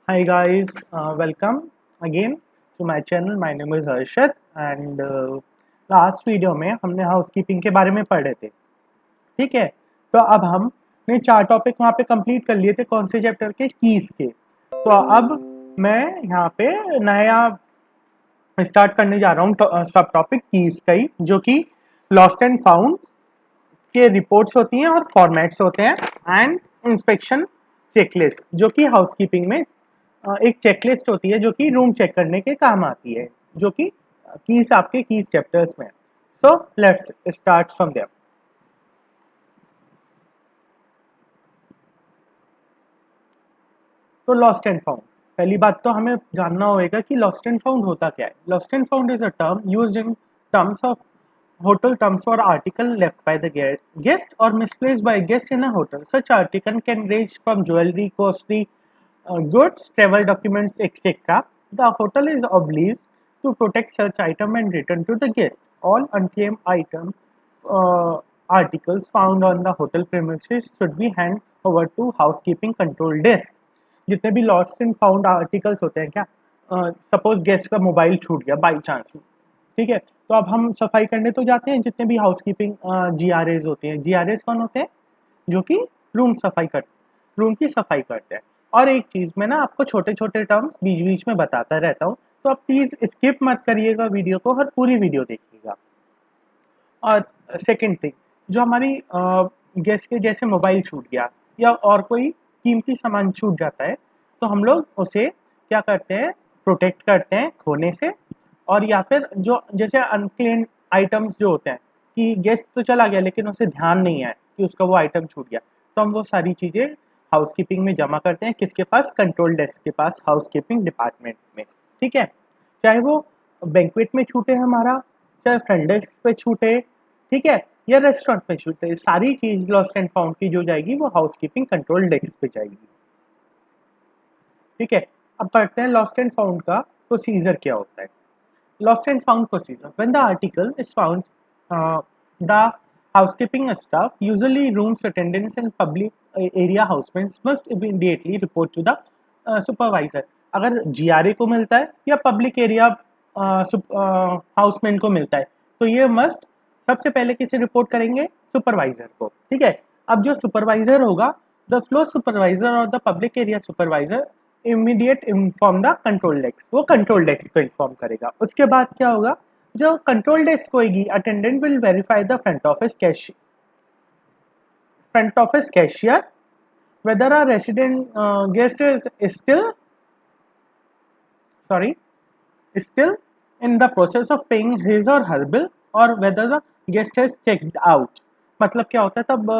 Hi guys, welcome again to my channel. My name is Harshad and last video में हमने housekeeping के बारे में पढ़े थे। ठीक है, तो अब हमने 4 टॉपिक वहाँ पे कंप्लीट कर लिए थे। कौन से चैप्टर के? कीज के। तो अब मैं यहाँ पे नया स्टार्ट करने जा रहा हूँ सब टॉपिक कीज का ही, जो कि लॉस्ट एंड फाउंड के रिपोर्ट्स होती हैं और फॉर्मेट्स होते हैं, एंड इंस्पेक्शन चेकलिस्ट, जो कि हाउसकीपिंग में एक चेकलिस्ट होती है जो कि रूम चेक करने के काम आती है, जो कि कीज आपके कीज चैप्टर्स में। So let's start from there. तो लॉस्ट एंड फाउंड, पहली बात तो हमें जानना होगा कि लॉस्ट एंड फाउंड होता क्या है। Lost and found is a term used in terms of hotel terms for article left by the guest or misplaced by a guest in a hotel. Such article can range from jewelry, costly goods, travel documents, etc. The hotel is obliged to protect such item and return to the guest. All unclaimed articles found on the hotel premises should be handed over to housekeeping control desk. जितने भी lost and found articles होते हैं, क्या suppose guest का mobile छूट गया by chance, ठीक है, तो अब हम सफाई करने तो जाते हैं। जितने भी हाउसकीपिंग जीआरएस होते हैं, जीआरएस कौन होते हैं? जो कि रूम की सफाई करते हैं। और एक चीज़ मैं ना आपको छोटे छोटे टर्म्स बीच बीच में बताता रहता हूँ, तो आप प्लीज़ स्किप मत करिएगा वीडियो को और पूरी वीडियो देखिएगा। और सेकंड थिंग, जो हमारी गेस्ट के जैसे मोबाइल छूट गया या और कोई कीमती सामान छूट जाता है, तो हम लोग उसे क्या करते हैं? प्रोटेक्ट करते हैं खोने से। और या फिर जो जैसे अनक्लेम्ड आइटम्स जो होते हैं, कि गेस्ट तो चला गया लेकिन उसे ध्यान नहीं है कि उसका वो आइटम छूट गया, तो हम वो सारी चीज़ें हाउसकीपिंग में जमा करते हैं। किसके पास? कंट्रोल डेस्क के पास, हाउसकीपिंग डिपार्टमेंट में। ठीक है, चाहे वो बैंक्वेट में छूटे हमारा, चाहे फ्रंट डेस्क पे छूटे, ठीक है, या रेस्टोरेंट में छूटे, सारी चीज़ लॉस्ट एंड फाउंड की जो जाएगी वो हाउसकीपिंग कंट्रोल डेस्क पे जाएगी। ठीक है, अब पढ़ते हैं लॉस्ट एंड फाउंड का प्रोसीजर क्या होता है। Lost and found procedure. When the article is found, the housekeeping staff, usually rooms attendants and public area housemen, must immediately report to the supervisor. अगर GRA को मिलता है या पब्लिक एरिया हाउसमैन को मिलता है, तो ये मस्ट सबसे पहले किसे रिपोर्ट करेंगे? सुपरवाइजर को। ठीक है, अब जो सुपरवाइजर होगा, द फ्लो सुपरवाइजर और the public area supervisor immediate inform the control desk, वो कंट्रोल डेस्क को इन्फॉर्म करेगा। उसके बाद क्या होगा? जो कंट्रोल डेस्क होगी, attendant will verify the front office cashier weather a resident guest is still in the process of paying his और हर बिल, और whether the guest has checked out. मतलब क्या होता है तब?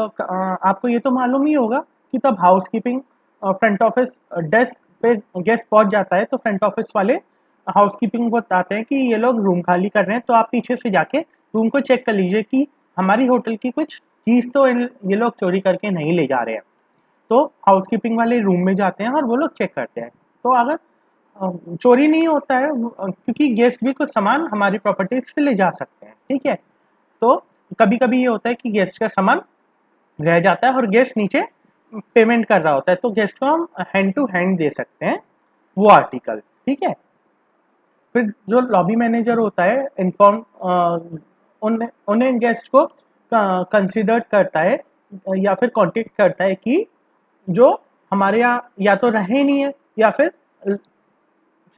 आपको ये तो मालूम ही होगा कि तब हाउसकीपिंग फ्रंट ऑफिस डेस्क पे गेस्ट पहुंच जाता है, तो फ्रंट ऑफिस वाले हाउसकीपिंग को बताते हैं कि ये लोग रूम खाली कर रहे हैं, तो आप पीछे से जाके रूम को चेक कर लीजिए कि हमारी होटल की कुछ चीज़ तो ये लोग चोरी करके नहीं ले जा रहे हैं। तो हाउसकीपिंग वाले रूम में जाते हैं और वो लोग चेक करते हैं। तो अगर चोरी नहीं होता है, क्योंकि गेस्ट भी कुछ सामान हमारी प्रॉपर्टी से ले जा सकते हैं। ठीक है, तो कभी कभी ये होता है कि गेस्ट का सामान रह जाता है और गेस्ट नीचे पेमेंट कर रहा होता है, तो गेस्ट को हम हैंड टू हैंड दे सकते हैं वो आर्टिकल। ठीक है, फिर जो लॉबी मैनेजर होता है इन्फॉर्म उन्हें गेस्ट को कंसिडर करता है या फिर कांटेक्ट करता है कि जो हमारे यहाँ या तो रहे नहीं है या फिर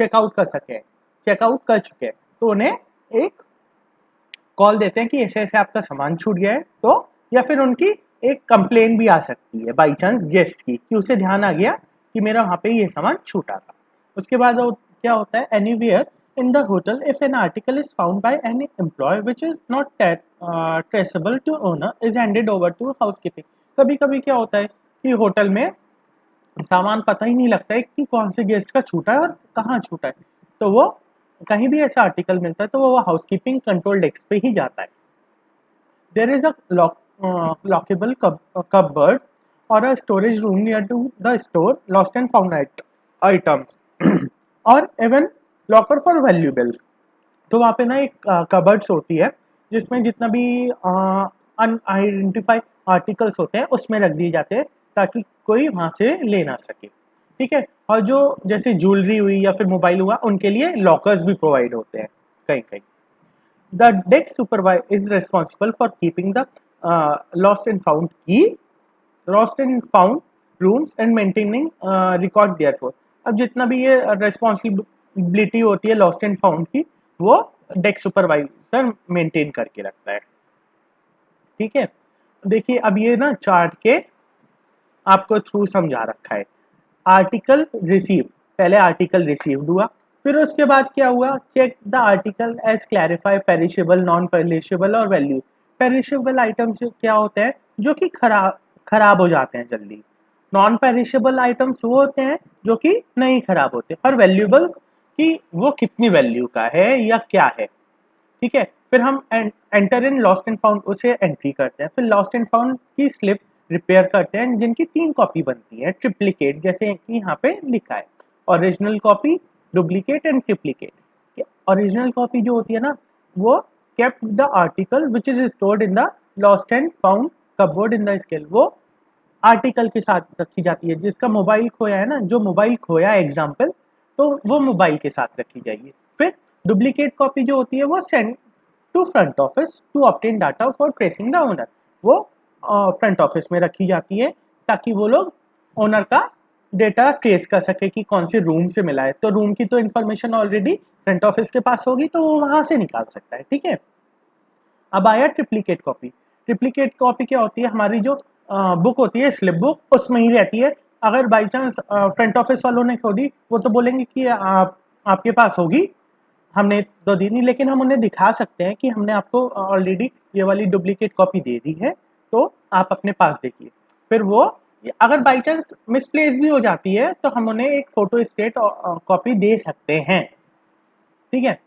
चेकआउट कर सके, चेकआउट कर चुके हैं, तो उन्हें एक कॉल देते हैं कि ऐसे ऐसे आपका सामान छूट गया है। तो या फिर उनकी एक कंप्लेन भी आ सकती है बाई चांस गेस्ट की, कि उसे ध्यान आ गया कि मेरा वहाँ पे ये सामान छूटा था। उसके बाद क्या होता है? Anywhere in the hotel if an article is found by any employee which is not traceable to owner is handed over to housekeeping. कभी कभी क्या होता है कि होटल में सामान पता ही नहीं लगता है कि कौन से गेस्ट का छूटा है और कहाँ छूटा है, तो वो कहीं भी ऐसा आर्टिकल मिलता है तो वो हाउसकीपिंग कंट्रोल डेस्क पे ही जाता है। There is a lockable cupboard or a storage room near to the store lost and found items और इवन लॉकर फॉर वैल्यूएबल्स। तो वहाँ पे ना एक कबर्ड्स होती है जिसमें जितना भी अनआइडेंटिफाइड आर्टिकल्स होते हैं उसमें रख दिए जाते हैं, ताकि कोई वहाँ से ले ना सके। ठीक है। और जो जैसे ज्वेलरी हुई या फिर मोबाइल हुआ, उनके लिए लॉकर्स भी प्रोवाइड होते हैं कहीं कहीं। The desk supervisor is responsible for keeping the lost and found keys, lost and found rooms and maintaining record there for. अब जितना भी ये रिस्पॉन्सिबिलिटी होती है लॉस्ट एंड फाउंड की, वो डेस्क सुपरवाइजर मेंटेन करके रखता है। ठीक है। देखिए अब ये ना चार्ट के आपको थ्रू समझा रखा है। आर्टिकल रिसीव, पहले आर्टिकल रिसीव्ड हुआ, फिर उसके बाद क्या हुआ, check the article as clarify perishable, non perishable और वैल्यू। पेरिशेबल आइटम्स क्या होते हैं, जो कि खराब खराब हो जाते हैं जल्दी। नॉन पेरिशेबल आइटम्स वो होते हैं जो कि नहीं खराब होते। और वैल्यूबल्स कि वो कितनी वैल्यू का है या क्या है। ठीक है। फिर हम enter in lost and found, उसे एंट्री करते हैं। फिर लॉस्ट एंड फाउंड की स्लिप रिपेयर करते हैं, जिनकी 3 कॉपी बनती है, ट्रिप्लीकेट, जैसे कि यहाँ पे लिखा है, original copy, duplicate and triplicate. Original copy जो होती है ना, वो kept the article which is stored in the lost and found cupboard in the scale. वो आर्टिकल के साथ रखी जाती है। जिसका मोबाइल खोया है ना, जो मोबाइल खोया है एग्जाम्पल, तो वो मोबाइल के साथ रखी जाएगी। फिर डुप्लीकेट कॉपी जो होती है वो send to front office to obtain data for tracing the owner. वो फ्रंट ऑफिस में रखी जाती है ताकि वो लोग ओनर का डेटा ट्रेस कर सके कि कौन से रूम से मिला है। तो रूम की तो इन्फॉर्मेशन ऑलरेडी फ्रंट ऑफिस के पास होगी, तो वो वहां से निकाल सकता है। ठीक है। अब आया ट्रिप्लीकेट कॉपी। ट्रिप्लीकेट कॉपी क्या होती है, हमारी जो बुक होती है, स्लिप बुक, उसमें ही रहती है। अगर बाई चांस फ्रंट ऑफिस वालों ने खो दी, वो तो बोलेंगे कि आपके पास होगी, हमने तो दी नहीं, लेकिन हम उन्हें दिखा सकते हैं कि हमने आपको ऑलरेडी ये वाली डुप्लीकेट कॉपी दे दी है, तो आप अपने पास देखिए। फिर वो अगर बाई चांस मिसप्लेस भी हो जाती है, तो हम उन्हें एक फोटो स्टेट कॉपी दे सकते हैं। ठीक है।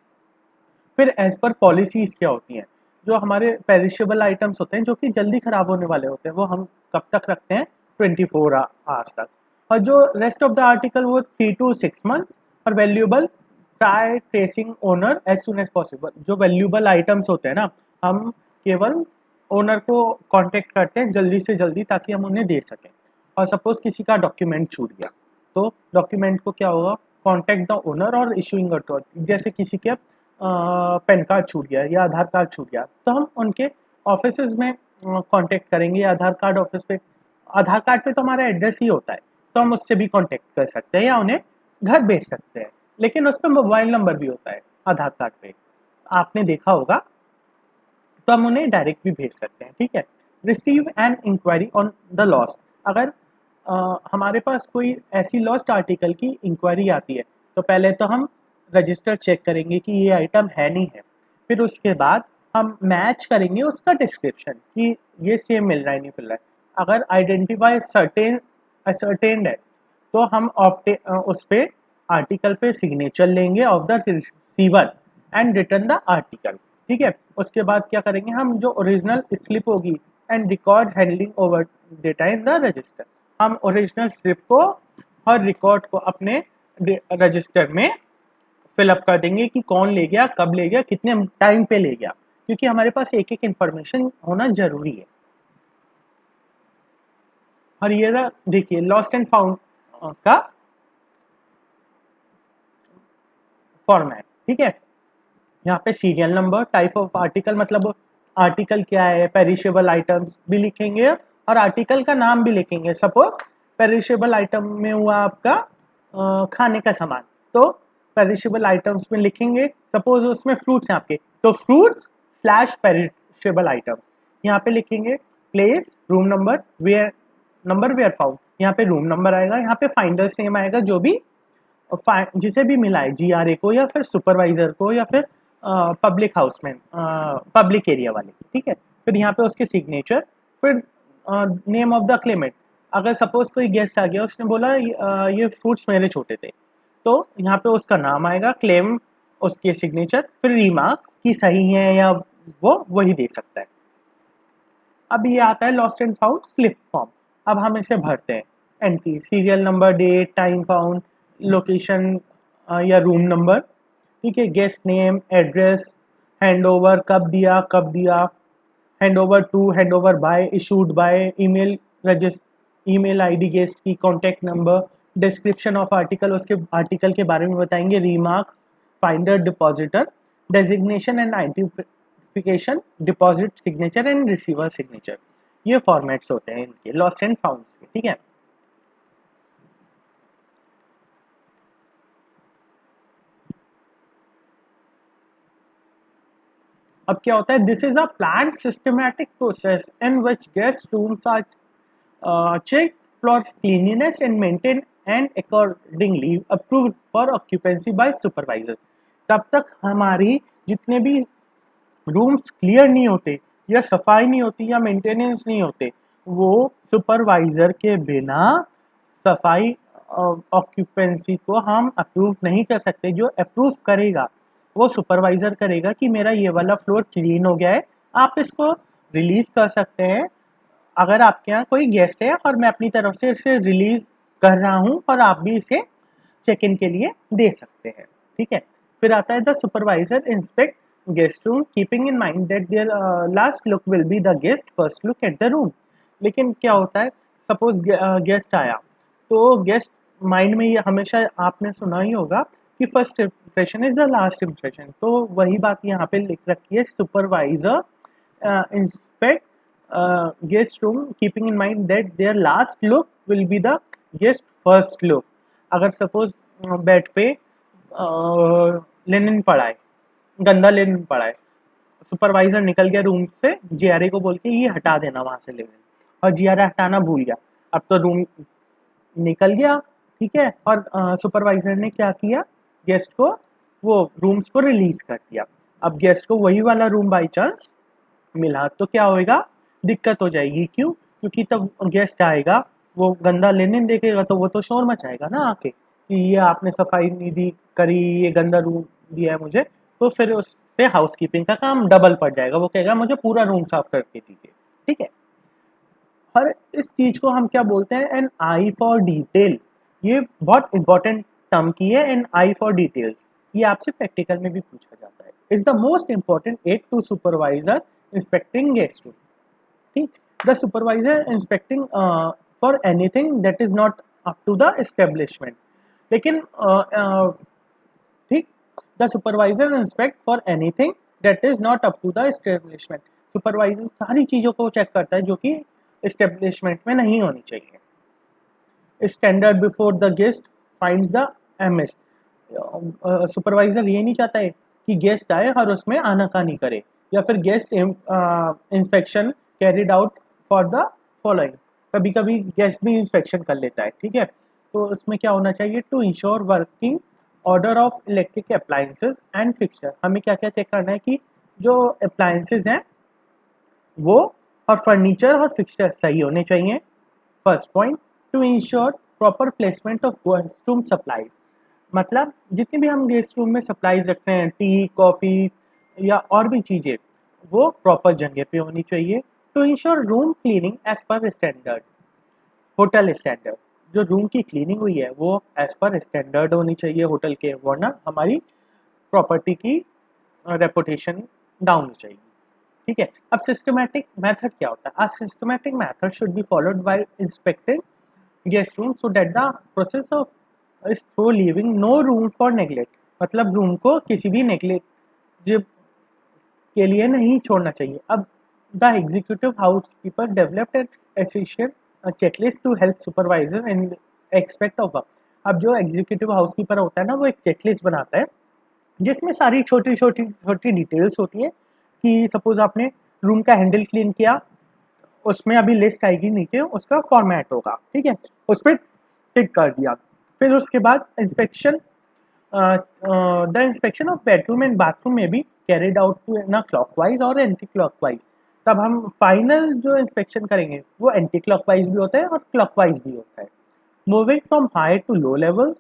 फिर एज पर पॉलिसीज क्या होती हैं, जो हमारे पेरिशेबल आइटम्स होते हैं, जो कि जल्दी खराब होने वाले होते हैं, वो हम कब तक रखते हैं, 24 आवर्स तक। और जो रेस्ट ऑफ द आर्टिकल वो 3 to 6 months। और valuable try tracing owner as soon as possible. जो वैल्यूएबल आइटम्स होते हैं ना, हम केवल ओनर को कांटेक्ट करते हैं जल्दी से जल्दी, ताकि हम उन्हें दे सकें। और सपोज किसी का डॉक्यूमेंट छूट गया, तो डॉक्यूमेंट को क्या होगा, कॉन्टेक्ट द ओनर और इशूइंग अथॉरिटी। जैसे किसी के पैन कार्ड छूट गया या आधार कार्ड छूट गया, तो हम उनके ऑफिस में कांटेक्ट करेंगे। आधार कार्ड ऑफिस पे, आधार कार्ड पे तो हमारा एड्रेस ही होता है, तो हम उससे भी कांटेक्ट कर सकते हैं या उन्हें घर भेज सकते हैं। लेकिन उस पर मोबाइल नंबर भी होता है आधार कार्ड पे, आपने देखा होगा, तो हम उन्हें डायरेक्ट भी भेज सकते हैं। ठीक है। Receive an inquiry on the lost. अगर हमारे पास कोई ऐसी लॉस्ट आर्टिकल की इंक्वायरी आती है, तो पहले तो हम रजिस्टर चेक करेंगे कि ये आइटम है नहीं है। फिर उसके बाद हम मैच करेंगे उसका डिस्क्रिप्शन कि ये सेम मिल रहा है नहीं मिल रहा है। अगर आइडेंटिफाई सर्टेन है, तो हम उस पे आर्टिकल पे सिग्नेचर लेंगे of the receiver and return the article. ठीक है। उसके बाद क्या करेंगे, हम जो ओरिजिनल स्लिप होगी and record handling over data in the register. हम ओरिजिनल स्लिप को और रिकॉर्ड को अपने रजिस्टर में फिलअप कर देंगे कि कौन ले गया, कब ले गया, कितने टाइम पे ले गया, क्योंकि हमारे पास एक एक इन्फॉर्मेशन होना जरूरी है। और ये देखिए लॉस्ट एंड फाउंड का फॉर्मेट। ठीक है। यहाँ पे serial number, type of article, मतलब आर्टिकल क्या है, पेरिशेबल आइटम्स भी लिखेंगे और आर्टिकल का नाम भी लिखेंगे। सपोज पेरिशेबल आइटम में हुआ आपका खाने का सामान, तो पेरिशेबल आइटम्स में लिखेंगे। सपोज उसमें फ्रूट्स हैं आपके, तो फ्रूट्स स्लैश पेरिशेबल आइटम्स। यहाँ पे लिखेंगे place, room number, where found. यहाँ पे रूम नंबर आएगा, यहाँ पे फाइंडर्स नेम आएगा, जो भी जिसे भी मिला है, जीआरए को या फिर सुपरवाइजर को या फिर पब्लिक हाउस में, पब्लिक एरिया वाले। ठीक है। फिर यहाँ पे उसके सिग्नेचर, फिर नेम ऑफ द क्लेमेंट। अगर सपोज कोई गेस्ट आ गया, उसने बोला ये फ्रूट्स मेरे छोटे थे, तो यहाँ पे उसका नाम आएगा, क्लेम, उसके सिग्नेचर, फिर रिमार्क्स कि सही है या वो वही दे सकता है। अब ये आता है lost and found slip form. अब हम इसे भरते हैं, entry, serial number, date, time found, location या रूम नंबर। ठीक है। Guest name, address, hand over कब दिया, hand over to, hand over by, issued by, email, registered email ID guest की, contact number, description of article, उसके article के बारे में बताएंगे, remarks, finder, depositor, designation and identification, deposit signature and receiver signature. ये formats होते हैं इनके लॉस्ट एंड फाउंड्स के, ठीक है। अब क्या होता है, this is a planned systematic process in which guest rooms are checked for cleanliness and maintained and accordingly approved for occupancy by supervisor। तब तक हमारी जितने भी रूम्स क्लियर नहीं होते या सफाई नहीं होती या मेंटेनेंस नहीं होते, वो सुपरवाइजर के बिना सफाई ऑक्यूपेंसी को हम अप्रूव नहीं कर सकते। जो अप्रूव करेगा वो सुपरवाइजर करेगा कि मेरा ये वाला फ्लोर क्लीन हो गया है, आप इसको रिलीज कर सकते हैं। अगर आपके यहाँ कोई गेस्ट है और मैं अपनी तरफ से इसे रिलीज कर रहा हूँ और आप भी इसे चेक इन के लिए दे सकते हैं, ठीक है। फिर आता है the supervisor inspect guest room keeping in mind that there last look will be the guest first look at the room. लेकिन क्या होता है, सपोज गेस्ट आया तो गेस्ट माइंड में ये हमेशा आपने सुना ही होगा कि first impression is the last impression. तो वही बात यहाँ पे लिख रखी है, supervisor inspect guest room keeping in mind that there last look will be the guest first look. अगर सपोज बेड पे लिनन पड़ा है, गंदा लिनन पड़ा है, सुपरवाइजर निकल गया रूम से जीआरए को बोल के ये हटा देना वहां से लिनन, और जीआरए हटाना भूल गया। अब तो रूम निकल गया, ठीक है, और सुपरवाइजर ने क्या किया, गेस्ट को वो रूम्स को रिलीज कर दिया। अब गेस्ट को वही वाला रूम बाई चांस मिला तो क्या होएगा, दिक्कत हो जाएगी। क्यों? क्योंकि तब गेस्ट आएगा, वो गंदा लिनन देखेगा तो वो तो शोर मचाएगा ना आके कि ये आपने सफाई नहीं दी करी, ये गंदा रूम दिया है मुझे। तो फिर उस पे हाउसकीपिंग का काम डबल पड़ जाएगा, वो कहेगा मुझे पूरा रूम साफ करके दीजिए, ठीक है। और इस चीज को हम क्या बोलते हैं, एन आई फॉर डिटेल। ये बहुत इंपॉर्टेंट टर्म की है, एन आई फॉर डिटेल्स। ये आपसे प्रैक्टिकल में भी पूछा जाता है। Is the most important aid to supervisor inspecting guest room. ठीक, the supervisor inspecting for anything that is not up to the establishment. लेकिन ठीक, the supervisor inspect for anything that is not up to the establishment. Supervisor सारी चीजों को check करता है जो कि एस्टेब्लिशमेंट में नहीं होनी चाहिए। Standard before the guest finds the MS. Supervisor ये नहीं चाहता है कि गेस्ट आए और उसमें आनाकानी करे, या फिर guest inspection carried out for the following. कभी कभी गेस्ट भी इंस्पेक्शन कर लेता है, ठीक है। तो उसमें क्या होना चाहिए, to ensure working order of electric appliances and fixture. हमें क्या क्या चेक करना है कि जो अप्लायंसेस हैं वो और फर्नीचर और फिक्सचर सही होने चाहिए। First point, to ensure proper placement of guest room supplies. मतलब जितनी भी हम गेस्ट रूम में सप्लाईज रखते हैं, टी, कॉफ़ी या और भी चीज़ें, वो प्रॉपर जगह पे होनी चाहिए। To ensure room cleaning as per standard, hotel standard. जो रूम की क्लीनिंग हुई है वो एज पर स्टैंडर्ड होनी चाहिए होटल के, वरना हमारी प्रॉपर्टी की रेपुटेशन डाउन हो जाएगी, ठीक है। अब सिस्टमैटिक मेथड क्या होता है, systematic method should be followed by inspecting guest room so that the process of is through leaving no room for neglect. मतलब रूम को किसी भी नेग्लेक्ट के लिए नहीं छोड़ना चाहिए। अब the executive house keeper developed an essential checklist to help supervisor in expect of work. अब जो एग्जीक्यूटिव हाउस कीपर होता है ना, वो एक चेकलिस्ट बनाता है जिसमें सारी छोटी छोटी छोटी डिटेल्स होती है कि सपोज आपने रूम का हैंडल क्लीन किया, उसमें अभी लिस्ट आएगी नीचे, उसका फॉर्मेट होगा, ठीक है, उस पर टिक कर दिया। फिर उसके बाद inspection, the inspection of bedroom and bathroom में भी कैरिड आउट टू ना क्लॉकवाइज और एंटी क्लॉकवाइज। तब हम फाइनल जो इंस्पेक्शन करेंगे वो एंटी क्लॉकवाइज भी होता है और क्लॉकवाइज भी होता है। Moving from high to low level,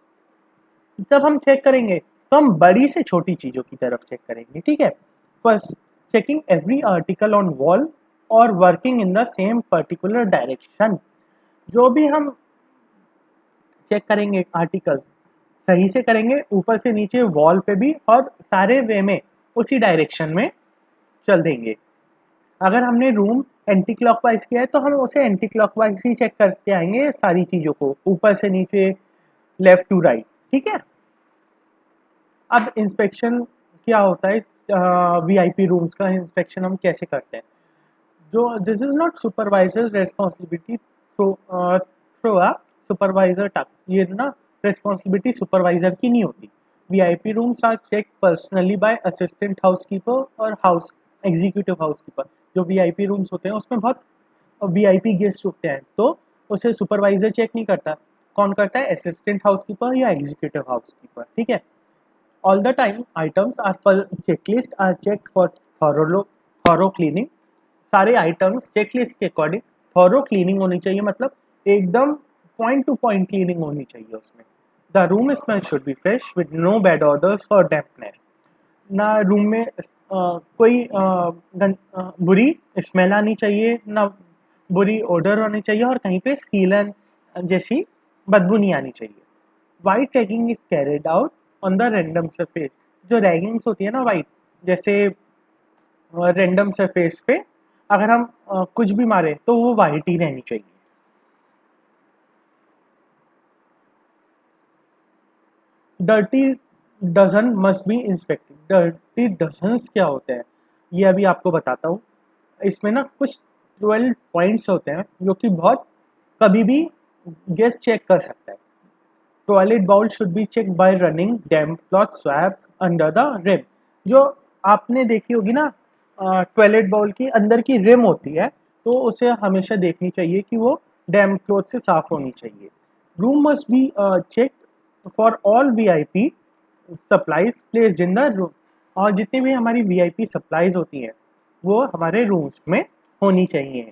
जब हम चेक करेंगे तो हम बड़ी से छोटी चीज़ों की तरफ चेक करेंगे, ठीक है। First, checking every article on wall और working in the same particular direction. जो भी हम चेक करेंगे आर्टिकल्स सही से करेंगे, ऊपर से नीचे वॉल पे भी, और सारे वे में उसी डायरेक्शन में चल देंगे। अगर हमने रूम एंटी क्लॉकवाइज किया है तो हम उसे एंटी क्लॉकवाइज ही चेक करते आएंगे सारी चीज़ों को, ऊपर से नीचे लेफ्ट टू राइट, ठीक है। अब इंस्पेक्शन क्या होता है, वीआईपी रूम्स का इंस्पेक्शन हम कैसे करते हैं। जो this is not supervisor responsibility through a supervisor task, ये ना रेस्पॉन्सिबिलिटी सुपरवाइजर की नहीं होती। VIP rooms are check personally by assistant housekeeper और हाउस एग्जीक्यूटिव हाउसकीपर। जो वीआईपी रूम्स होते हैं उसमें बहुत वीआईपी गेस्ट होते हैं, तो उसे सुपरवाइजर चेक नहीं करता। कौन करता है, असिस्टेंट हाउसकीपर या एग्जीक्यूटिव हाउसकीपर, ठीक है। All the time items are per checklist are check for thorough cleaning. सारे आइटम्स चेकलिस्ट के अकॉर्डिंग थॉरो क्लीनिंग होनी चाहिए, मतलब एकदम पॉइंट टू पॉइंट क्लीनिंग होनी चाहिए उसमें। The room smell should be fresh with no bad odours और डैम्पनेस। ना रूम में कोई बुरी स्मेल आनी चाहिए, ना बुरी ओडर आनी चाहिए, और कहीं पे सीलन जैसी बदबू नहीं आनी चाहिए। White tagging is carried out on the random surface. जो रैगिंग्स होती है ना वाइट, जैसे रैंडम सरफेस पे अगर हम कुछ भी मारे तो वो वाइट ही रहनी चाहिए। Dirty dozen must be inspected. Dirty dozens क्या होते हैं ये अभी आपको बताता हूँ। इसमें ना कुछ 12 पॉइंट्स होते हैं जो कि बहुत कभी भी गेस्ट चेक कर सकता है। Toilet bowl should be check by running damp cloth swab under the rim. जो आपने देखी होगी ना, टॉयलेट बाउल की अंदर की रिम होती है, तो उसे हमेशा देखनी चाहिए कि वो डैम्प क्लॉथ से साफ होनी चाहिए। Room must be check for all VIP supplies placed in the room. और जितनी भी हमारी वीआईपी सप्लाईज होती हैं वो हमारे रूम्स में होनी चाहिए।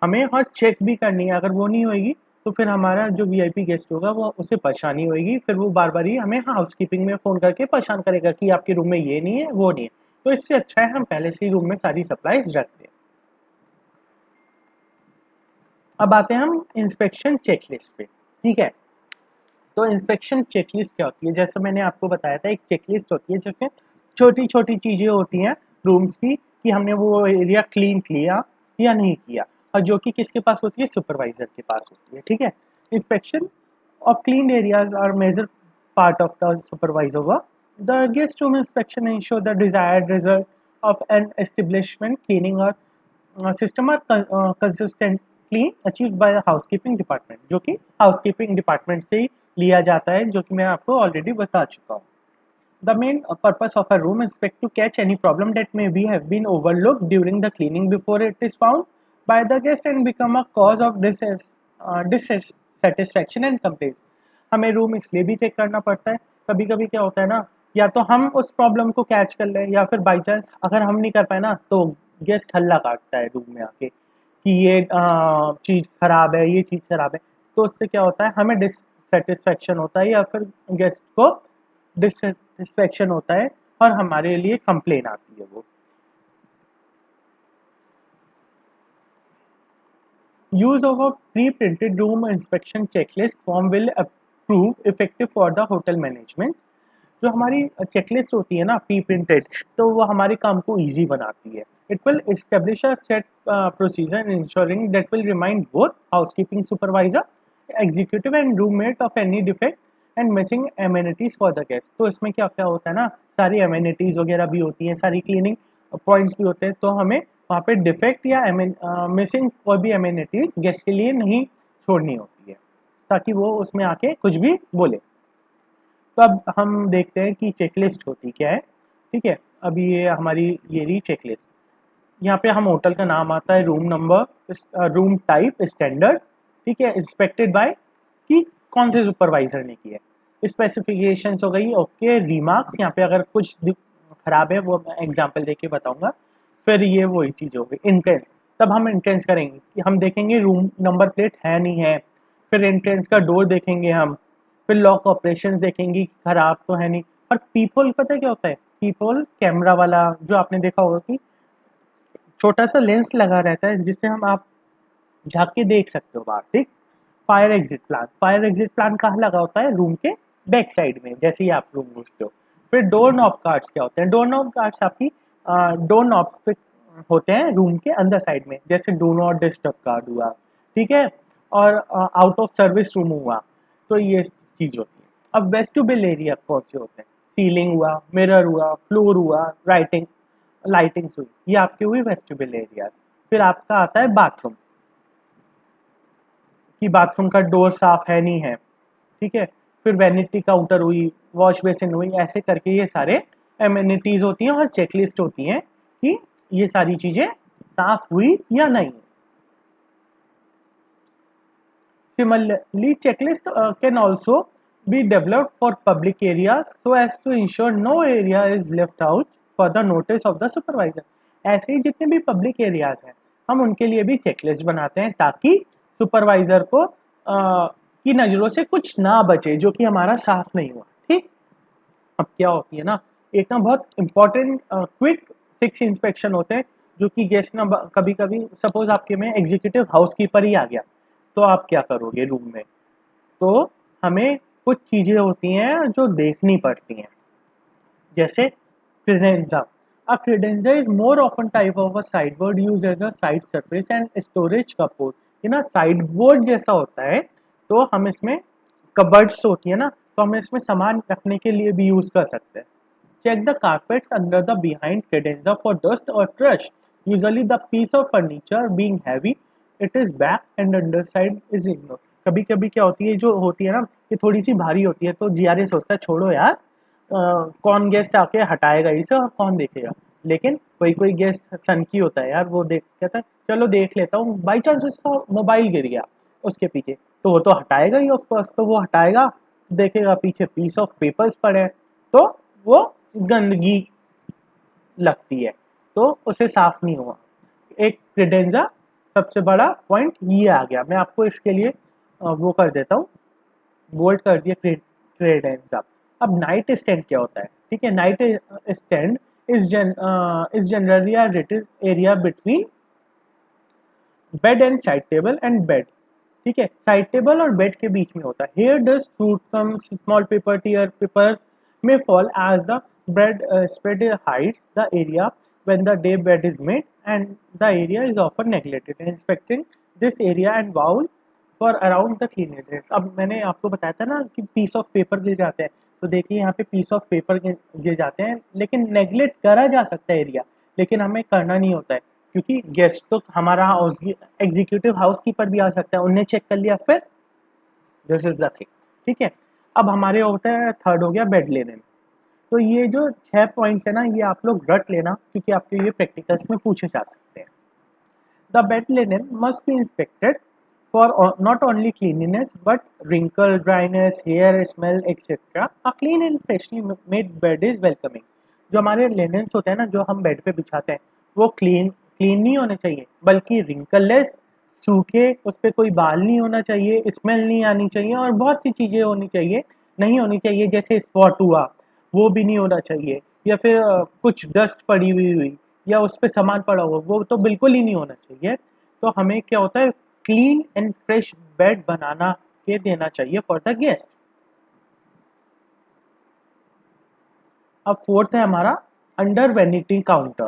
हमें हर चेक भी करनी है, अगर वो नहीं होएगी तो फिर हमारा जो वीआईपी गेस्ट होगा वो उसे परेशानी होएगी, फिर वो बार बार ही हमें हाउसकीपिंग में फ़ोन करके परेशान करेगा कि आपके रूम में ये नहीं है वो नहीं है। तो इससे अच्छा है हम पहले से ही रूम में सारी सप्लाईज रख दें। अब आते हैं हम इंस्पेक्शन चेकलिस्ट पे, ठीक है। तो इंस्पेक्शन चेकलिस्ट क्या होती है, जैसे मैंने आपको बताया था एक चेकलिस्ट होती है जिसमें छोटी छोटी चीज़ें होती हैं रूम्स की, कि हमने वो एरिया क्लीन किया या नहीं किया, और जो कि किसके पास होती है, सुपरवाइजर के पास होती है, ठीक है। Inspection of cleaned areas are major part of the supervisor work. The guest room inspection ensure the desired result of an establishment cleaning or system are consistently achieved by the housekeeping department, जो कि housekeeping department से ही लिया जाता है, जो कि मैं आपको already बता चुका हूँ। The main purpose of a room is to catch any problem that may be have been overlooked during the cleaning before it is found by the guest and become a cause of dissatisfaction and complaints. हमें room इसलिए भी check करना पड़ता है, कभी कभी क्या होता है ना, या तो हम उस प्रॉब्लम को कैच कर लें या फिर बाई चांस अगर हम नहीं कर पाए ना तो गेस्ट हल्ला काटता है रूम में आके कि ये चीज़ खराब है, ये चीज़ खराब है। तो उससे क्या होता है, हमें डिससेटिस्फैक्शन होता है या फिर गेस्ट को डिससेटिस्फैक्शन होता है और हमारे लिए कंप्लेन आती है वो। Use of a pre printed room inspection checklist form will prove effective for the hotel management. जो हमारी चेकलिस्ट होती है ना प्री प्रिंटेड, तो वो हमारे काम को ईजी बनाती है। It will establish a set procedure ensuring that will remind both housekeeping supervisor executive and roommate of any defect and missing amenities for the guest. तो इसमें क्या क्या होता है ना, सारी एमेनिटीज वगैरह भी होती हैं, सारी क्लीनिंग पॉइंट्स भी होते हैं, तो हमें वहाँ पे डिफेक्ट या मिसिंग कोई भी एमेनिटीज गेस्ट के लिए नहीं छोड़नी होती है, ताकि वो उसमें आके कुछ भी बोले। तो अब हम देखते हैं कि चेकलिस्ट होती क्या है, ठीक है। अभी ये हमारी ये रही चेकलिस्ट। यहाँ पे हम होटल का नाम आता है, room number, room type, standard, ठीक है, इंस्पेक्टेड बाय कि कौन से सुपरवाइजर ने किया है, स्पेसिफिकेशंस हो गई, ओके, रिमार्क्स, यहाँ पे अगर कुछ खराब है वो मैं एग्जांपल देके बताऊंगा। फिर ये वही चीज़ होगी एंट्रेंस। तब हम एंट्रेंस करेंगे कि हम देखेंगे रूम नंबर प्लेट है नहीं है, फिर एंट्रेंस का डोर देखेंगे हम, फिर लॉक ऑपरेशंस देखेंगे कि खराब तो है नहीं। और पीपल पता है क्या होता है, पीपल कैमरा वाला जो आपने देखा होगा कि छोटा सा लेंस लगा रहता है जिससे हम आप झाँक के देख सकते हो बाहर, ठीक। फायर एग्जिट प्लान कहाँ लगा होता है, रूम के बैक साइड में, जैसे ही आप रूम घुसते हो। फिर डोर नॉब कार्ड्स क्या होते हैं, डोर नॉब कार्ड्स आपकी डोर नॉब्स पे होते हैं रूम के अंदर साइड में, जैसे डू नॉट डिस्टर्ब कार्ड हुआ, ठीक है, और आउट ऑफ सर्विस रूम हुआ, तो ये चीज़ होती है। अब वेस्टिबुलर एरिया कौन से होते हैं? सीलिंग हुआ, मिरर हुआ, फ्लोर हुआ, लाइटिंग्स हुई, ये आपके हुई वेस्टिबुलर एरियाज। फिर आपका आता है बाथरूम, कि बाथरूम का डोर साफ है नहीं है, ठीक है। फिर वैनिटी काउंटर हुई, वॉश बेसिन हुई, ऐसे करके ये सारे एमिनिटीज होती हैं और चेकलिस्ट होती हैं कि ये सारी चीजें साफ हुई या नहीं। Similarly, checklist can also be developed for public areas so as to ensure no area is left out for the notice of the supervisor. ऐसे ही जितने भी पब्लिक एरियाज हैं हम उनके लिए भी चेकलिस्ट बनाते हैं ताकि सुपरवाइजर को की नज़रों से कुछ ना बचे जो कि हमारा साफ नहीं हुआ, ठीक। अब क्या होती है ना, एक ना बहुत इंपॉर्टेंट क्विक 6 इंस्पेक्शन होते हैं जो कि गेस्ट ना कभी कभी सपोज आपके में एग्जीक्यूटिव हाउसकीपर ही आ गया, तो आप क्या करोगे रूम में? तो हमें कुछ चीज़ें होती हैं जो देखनी पड़ती हैं, जैसे क्रेडेंजा। A credenza is more often type of a sideboard used as a side surface and storage cupboard। ये ना साइडबोर्ड जैसा होता है, तो हम इसमें कबर्ड्स होती है ना, तो हम इसमें सामान रखने के लिए भी यूज कर सकते हैं। Check the carpets under the behind credenza for dust or trash। Usually the piece of furniture being heavy, it is back and underside is ignored। कभी कभी क्या होती है, जो होती है ना ये थोड़ी सी भारी होती है, तो जीआरए सोचता है छोड़ो यार, कौन गेस्ट आके हटाएगा इसे और कौन देखेगा। लेकिन कोई कोई गेस्ट सनकी होता है यार, वो देख कहता है चलो देख लेता हूँ, बाई चांस उसका मोबाइल गिर गया उसके पीछे, तो वो तो हटाएगा ही ऑफकोर्स, तो वो हटाएगा, देखेगा पीछे पीस ऑफ पेपर्स पड़े हैं, तो वो गंदगी लगती है, तो उसे साफ नहीं हुआ। एक क्रेडेंजा सबसे बड़ा पॉइंट ये आ गया। मैं आपको इसके लिए वो कर देता हूँ, बोल्ड कर दिया क्रेडेंजा। अब नाइट स्टैंड क्या होता है? ठीक है, night stand is generally a rated area between bed and side table and bed. ठीक है, साइड टेबल और बेड के बीच में होता है। Hair dust, fruit crumbs, small paper, tear paper may fall as the bread spread hides the area when the day bed is made and the area is often neglected। Inspecting this area and bowl for around the cleanliness। अब मैंने आपको बताया था ना कि piece of paper गिर जाते हैं, तो देखिए यहाँ पे पीस ऑफ पेपर गिर जाते हैं, लेकिन नेगलेक्ट करा जा सकता है एरिया, लेकिन हमें करना नहीं होता है क्योंकि गेस्ट तो हमारा हाउस एग्जीक्यूटिव हाउसकीपर भी आ सकता है, उनने चेक कर लिया, फिर दिस इज द थिंग। ठीक है, अब हमारे होता है थर्ड हो गया बेड लिनन। तो ये जो 6 पॉइंट्स है ना, ये आप लोग रट लेना क्योंकि आपके ये प्रैक्टिकल्स में पूछे जा सकते हैं। The bed linen must be inspected for not only cleanliness but wrinkle, dryness, hair smell etcetera. A clean and freshly made bed is welcoming. जो हमारे लिनन्स होते हैं ना, जो हम बेड पे बिछाते हैं, वो क्लीन नहीं होने चाहिए, बल्कि रिंकललेस, सूखे, उस पर कोई बाल नहीं होना चाहिए, स्मेल नहीं आनी चाहिए, और बहुत सी चीज़ें होनी चाहिए नहीं होनी चाहिए, जैसे स्पॉट हुआ वो भी नहीं होना चाहिए, या फिर कुछ डस्ट पड़ी हुई या उस पर सामान पड़ा हुआ, वो तो बिल्कुल ही नहीं होना चाहिए। तो हमें क्या होता है, क्लीन एंड फ्रेश बेड बनाना के देना चाहिए फॉर द गेस्ट। अब फोर्थ है हमारा अंडर वेनिटी काउंटर।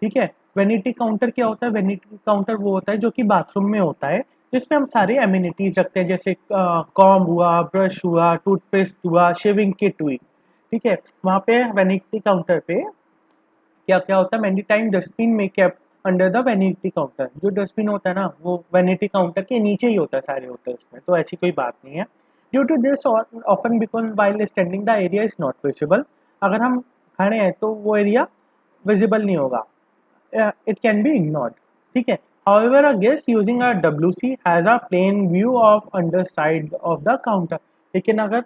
ठीक है, वेनिटी काउंटर क्या होता है? वेनिटी काउंटर वो होता है जो कि बाथरूम में होता है, जिसमें हम सारे एमिनिटीज रखते हैं, जैसे कॉम्ब हुआ, ब्रश हुआ, टूथपेस्ट हुआ, शेविंग किट हुई। ठीक है, वहाँ पे वेनिटी काउंटर पे क्या क्या होता है, मेनी टाइम डस्टबिन में kept under the vanity counter. जो डस्टबिन होता है ना, वो वेनिटी काउंटर के नीचे ही होता है सारे होटल्स में, तो ऐसी कोई बात नहीं है। Due to this often because while standing the area is not visible. अगर हम खड़े हैं तो वो एरिया विजिबल नहीं होगा, it can be ignored। ठीक है, however a guest using a WC has a plain view of underside of the counter। लेकिन अगर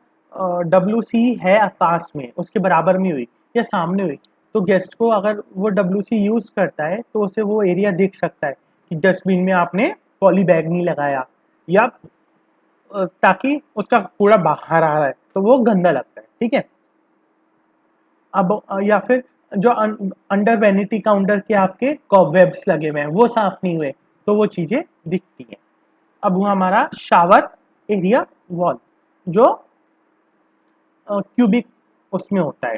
WC है पास में, उसके बराबर में हुई या सामने हुई, तो गेस्ट को अगर वो WC यूज करता है तो उसे वो एरिया दिख सकता है कि डस्टबिन में आपने पॉली बैग नहीं लगाया, या ताकि उसका कूड़ा बाहर आ रहा है तो वो गंदा लगता है। ठीक है, अब या फिर जो अंडर वेनिटी काउंटर के आपके कॉबवेब्स लगे हुए हैं वो साफ नहीं हुए, तो वो चीजें दिखती हैं। अब हुआ हमारा शावर एरिया वॉल, जो क्यूबिक उसमें होता है,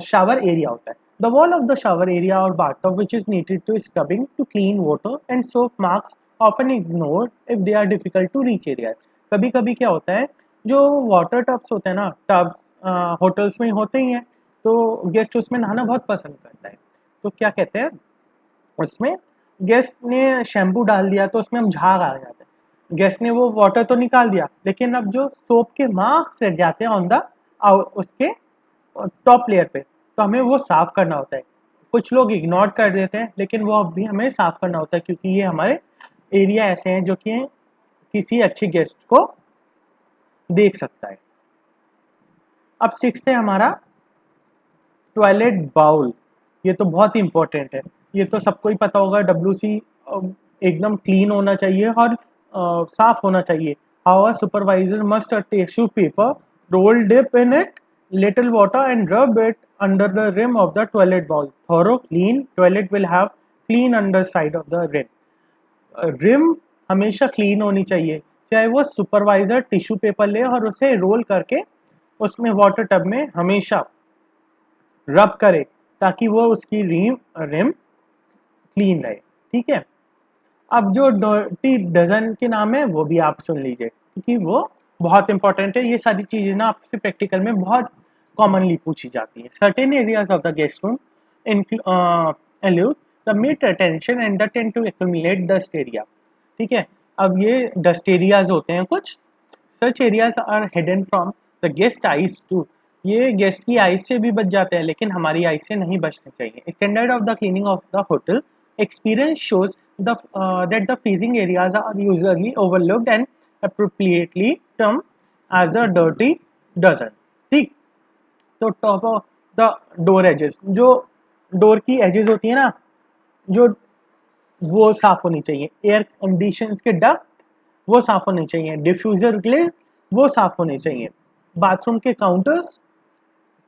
शावर एरिया होता है। The wall of the shower area और bathtub which is needed to scrubbing to clean water and soap marks often ignore if they are difficult to reach area. कभी कभी क्या होता है, जो वाटर टब्स होते हैं ना, टब्स होटल्स में होते ही हैं, तो गेस्ट उसमें नहाना बहुत पसंद करता है। तो क्या कहते हैं, उसमें गेस्ट ने शैम्पू डाल दिया तो उसमें हम झाग आ जाते हैं। गेस्ट ने वो वाटर तो निकाल दिया, लेकिन अब जो सोप के मार्क्स रह जाते हैं ऑन द उसके टॉप लेयर पे, तो हमें वो साफ करना होता है। कुछ लोग इग्नोर कर देते हैं, लेकिन वो अब भी हमें साफ करना होता है, क्योंकि ये हमारे एरिया ऐसे हैं जो कि किसी अच्छे गेस्ट को देख सकता है। अब सिक्स्थ है हमारा टॉयलेट बाउल। ये तो बहुत ही इंपॉर्टेंट है, ये तो सबको ही पता होगा। डब्ल्यूसी एकदम क्लीन होना चाहिए और साफ होना चाहिए। How supervisor must tissue paper roll dip in it little water and rub it under the rim of the toilet bowl. Thorough clean toilet will have clean under side of the rim. Rim हमेशा clean होनी चाहिए, चाहे वो supervisor tissue paper ले और उसे role करके उसमें वाटर टब में हमेशा रब करे, ताकि वो उसकी रिम क्लीन रहे। ठीक है। अब जो डर्टी डजन के नाम है वो भी आप सुन लीजिए, क्योंकि वो बहुत इंपॉर्टेंट है। ये सारी चीजें ना आपसे प्रैक्टिकल में बहुत कॉमनली पूछी जाती है। Certain areas of the guest room elude the meet attention and the tend to accumulate dust area. ठीक है। अब ये डस्ट एरियाज होते हैं कुछ। Such areas are hidden from the guest eyes too. ये गेस्ट की आइज से भी बच जाते हैं, लेकिन हमारी आइज से नहीं बचने चाहिए। Standard of the cleaning of the hotel experience shows that the freezing areas are usually overlooked and appropriately termed as the dirty dozen। ठीक। तो top of the door edges, जो डोर की एजेस होती है ना, जो वो साफ होनी चाहिए। एयर कंडीशंस के डक्ट वो साफ होने चाहिए। डिफ्यूजर ग्रिल वो साफ होने चाहिए। बाथरूम के काउंटर्स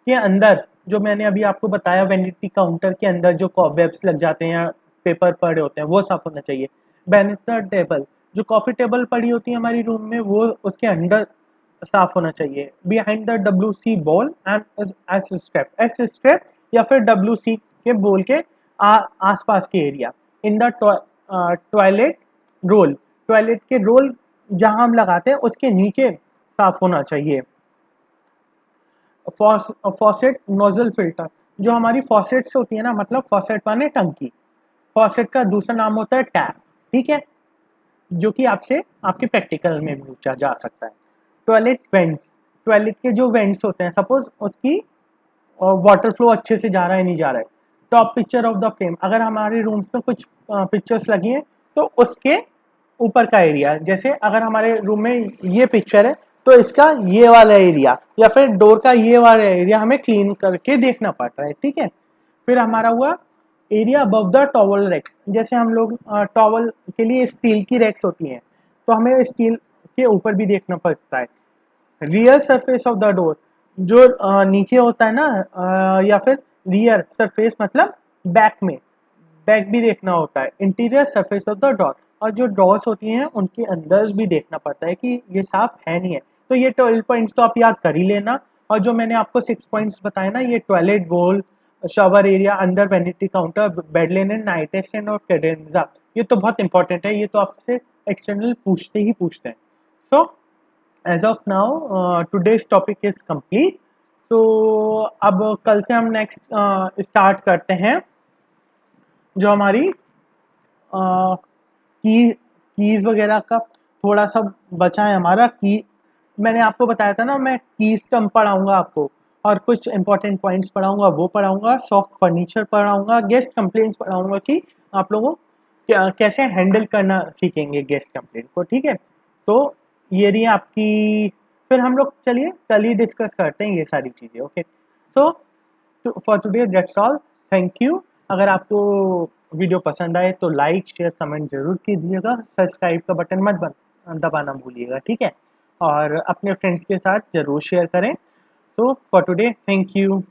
के अंदर, जो मैंने अभी आपको बताया, वैनिटी काउंटर के अंदर जो कॉबवेब्स लग जाते हैं या पेपर पड़े होते हैं, वो साफ होना चाहिए। बैनिस्टर टेबल, जो कॉफी टेबल पड़ी होती है हमारी रूम में, वो उसके अंदर साफ होना चाहिए। Behind the WC ball and S strap, S strap या फिर WC के बोल के आसपास के area. In the toilet roll, toilet के रोल जहां हम लगाते हैं उसके नीचे साफ होना चाहिए। फॉसेट नोजल फिल्टर, जो हमारी फॉसेट्स होती है ना, मतलब फॉसेट माने टंकी, फॉसेट का दूसरा नाम होता है टैप। ठीक है। जो कि आपसे आपके प्रैक्टिकल में भी पूछा जा सकता है। टॉयलेट वेंट्स, टॉयलेट के जो वेंट्स होते हैं, सपोज उसकी वाटर फ्लो अच्छे से जा रहा है नहीं जा रहा है। Top picture of the frame, अगर हमारे रूम्स में कुछ पिक्चर्स लगी हैं तो उसके ऊपर का एरिया, जैसे अगर हमारे रूम में ये पिक्चर है तो इसका ये वाला एरिया या फिर डोर का ये वाला एरिया हमें क्लीन करके देखना पड़ता है। ठीक है। फिर हमारा हुआ area above the towel rack, जैसे हम लोग टॉवल के लिए स्टील की रैक्स होती हैं, तो हमें स्टील के ऊपर भी देखना पड़ता है। Rear surface of the door, जो नीचे होता है ना, या फिर रियर सरफेस मतलब बैक में, बैक भी देखना होता है। Interior surface of the door, और जो डोर्स होती हैं उनके अंदर भी देखना पड़ता है कि ये साफ है नहीं है। तो ये 12 पॉइंट्स तो आप याद कर ही लेना। और जो मैंने आपको 6 पॉइंट्स बताए ना, ये टॉयलेट बोल, शावर एरिया, अंदर vanity counter, bed linen, night stand और कैडेंजा, ये तो बहुत इंपॉर्टेंट है। ये तो आपसे एक्सटर्नल पूछते ही पूछते हैं। So as of now today's topic is complete. तो अब कल से हम नेक्स्ट स्टार्ट करते हैं, जो हमारी कीज वगैरह का थोड़ा सा बचा है हमारा। की मैंने आपको बताया था ना, मैं कीज कम पढ़ाऊंगा आपको, और कुछ इंपॉर्टेंट पॉइंट्स पढ़ाऊंगा, वो पढ़ाऊंगा। सॉफ्ट फर्नीचर पढ़ाऊंगा। गेस्ट कंप्लेंट्स पढ़ाऊंगा कि आप लोगों कैसे हैंडल करना सीखेंगे गेस्ट कंप्लेंट को। ठीक है। तो ये रही आपकी, फिर हम लोग चलिए कल ही डिस्कस करते हैं ये सारी चीज़ें। Okay. So for today that's all. Thank you. अगर आपको वीडियो पसंद आए तो लाइक शेयर कमेंट जरूर कीजिएगा। सब्सक्राइब का बटन मत दबाना भूलिएगा। ठीक है। और अपने फ्रेंड्स के साथ ज़रूर शेयर करें। So for today thank you.